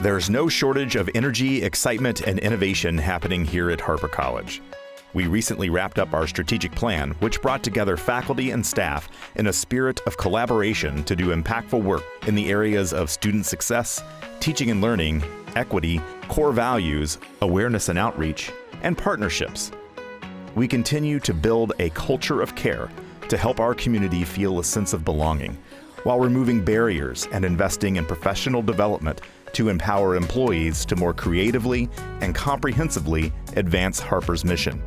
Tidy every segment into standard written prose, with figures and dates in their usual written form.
There's no shortage of energy, excitement, and innovation happening here at Harper College. We recently wrapped up our strategic plan, which brought together faculty and staff in a spirit of collaboration to do impactful work in the areas of student success, teaching and learning, equity, core values, awareness and outreach, and partnerships. We continue to build a culture of care to help our community feel a sense of belonging, while removing barriers and investing in professional development to empower employees to more creatively and comprehensively advance Harper's mission.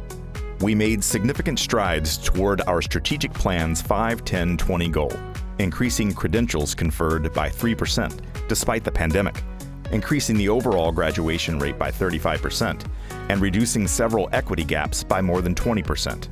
We made significant strides toward our strategic plan's 5-10-20 goal, increasing credentials conferred by 3% despite the pandemic, increasing the overall graduation rate by 35%, and reducing several equity gaps by more than 20%.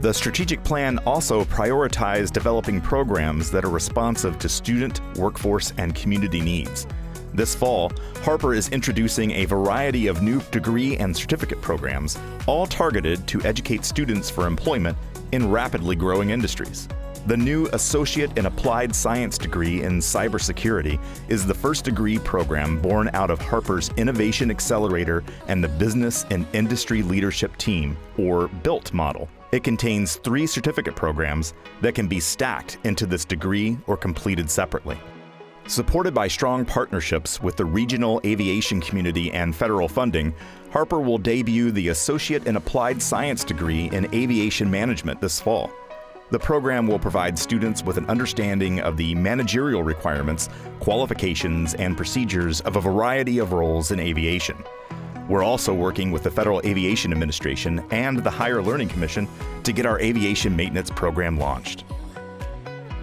The strategic plan also prioritized developing programs that are responsive to student, workforce, and community needs. This fall, Harper is introducing a variety of new degree and certificate programs, all targeted to educate students for employment in rapidly growing industries. The new Associate in Applied Science degree in Cybersecurity is the first degree program born out of Harper's Innovation Accelerator and the Business and Industry Leadership Team, or BUILT model. It contains 3 certificate programs that can be stacked into this degree or completed separately. Supported by strong partnerships with the regional aviation community and federal funding, Harper will debut the Associate in Applied Science degree in Aviation Management this fall. The program will provide students with an understanding of the managerial requirements, qualifications, and procedures of a variety of roles in aviation. We're also working with the Federal Aviation Administration and the Higher Learning Commission to get our aviation maintenance program launched.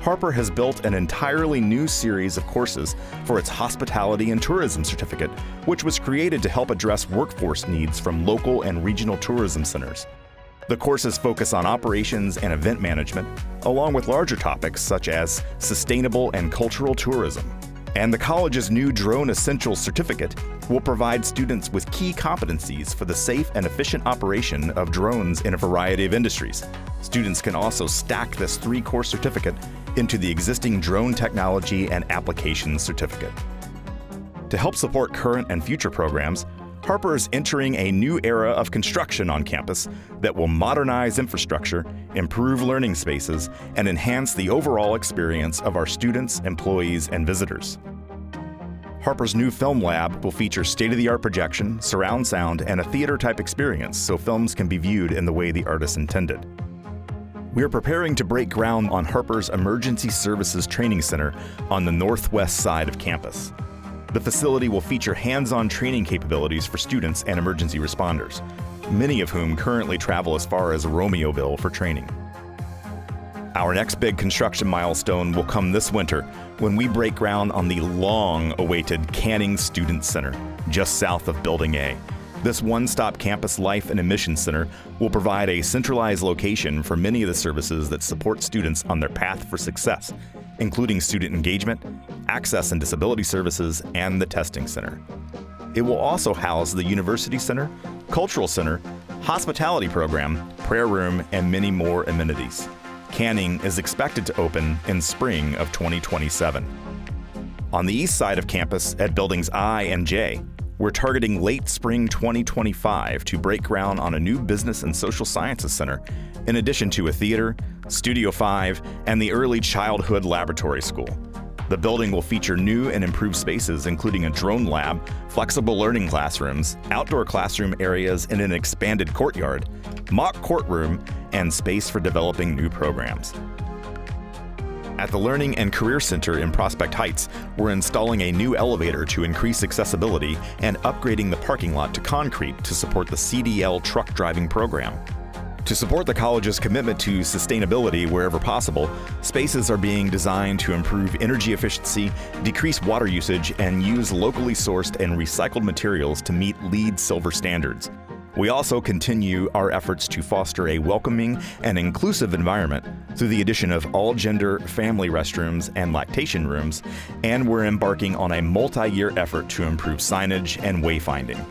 Harper has built an entirely new series of courses for its Hospitality and Tourism Certificate, which was created to help address workforce needs from local and regional tourism centers. The courses focus on operations and event management, along with larger topics such as sustainable and cultural tourism. And the college's new Drone Essentials Certificate will provide students with key competencies for the safe and efficient operation of drones in a variety of industries. Students can also stack this 3-course certificate into the existing Drone Technology and Applications Certificate. To help support current and future programs, Harper is entering a new era of construction on campus that will modernize infrastructure, improve learning spaces, and enhance the overall experience of our students, employees, and visitors. Harper's new film lab will feature state-of-the-art projection, surround sound, and a theater-type experience so films can be viewed in the way the artist intended. We are preparing to break ground on Harper's Emergency Services Training Center on the northwest side of campus. The facility will feature hands-on training capabilities for students and emergency responders, many of whom currently travel as far as Romeoville for training. Our next big construction milestone will come this winter when we break ground on the long-awaited Canning Student Center, just south of Building A. This one-stop campus life and admissions center will provide a centralized location for many of the services that support students on their path for success, including student engagement, access and disability services, and the testing center. It will also house the University Center, Cultural Center, Hospitality Program, Prayer Room, and many more amenities. Canning is expected to open in spring of 2027. On the east side of campus at Buildings I and J, we're targeting late spring 2025 to break ground on a new Business and Social Sciences Center, in addition to a theater, Studio 5, and the Early Childhood Laboratory School. The building will feature new and improved spaces, including a drone lab, flexible learning classrooms, outdoor classroom areas in an expanded courtyard, mock courtroom, and space for developing new programs. At the Learning and Career Center in Prospect Heights, we're installing a new elevator to increase accessibility and upgrading the parking lot to concrete to support the CDL truck driving program. To support the college's commitment to sustainability wherever possible, spaces are being designed to improve energy efficiency, decrease water usage, and use locally sourced and recycled materials to meet LEED Silver standards. We also continue our efforts to foster a welcoming and inclusive environment through the addition of all-gender family restrooms and lactation rooms, and we're embarking on a multi-year effort to improve signage and wayfinding.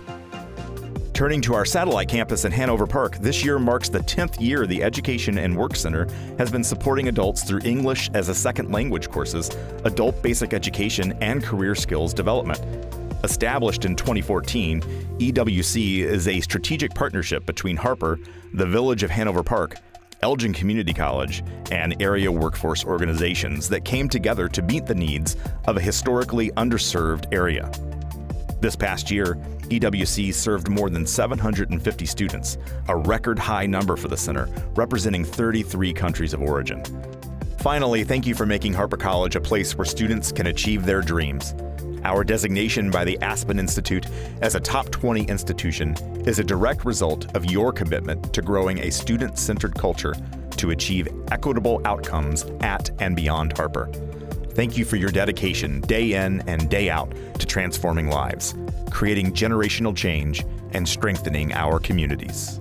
Turning to our satellite campus in Hanover Park, this year marks the 10th year the Education and Work Center has been supporting adults through English as a second language courses, adult basic education, and career skills development. Established in 2014, EWC is a strategic partnership between Harper, the Village of Hanover Park, Elgin Community College, and area workforce organizations that came together to meet the needs of a historically underserved area. This past year, EWC served more than 750 students, a record high number for the center, representing 33 countries of origin. Finally, thank you for making Harper College a place where students can achieve their dreams. Our designation by the Aspen Institute as a top 20 institution is a direct result of your commitment to growing a student-centered culture to achieve equitable outcomes at and beyond Harper. Thank you for your dedication day in and day out to transforming lives, creating generational change, and strengthening our communities.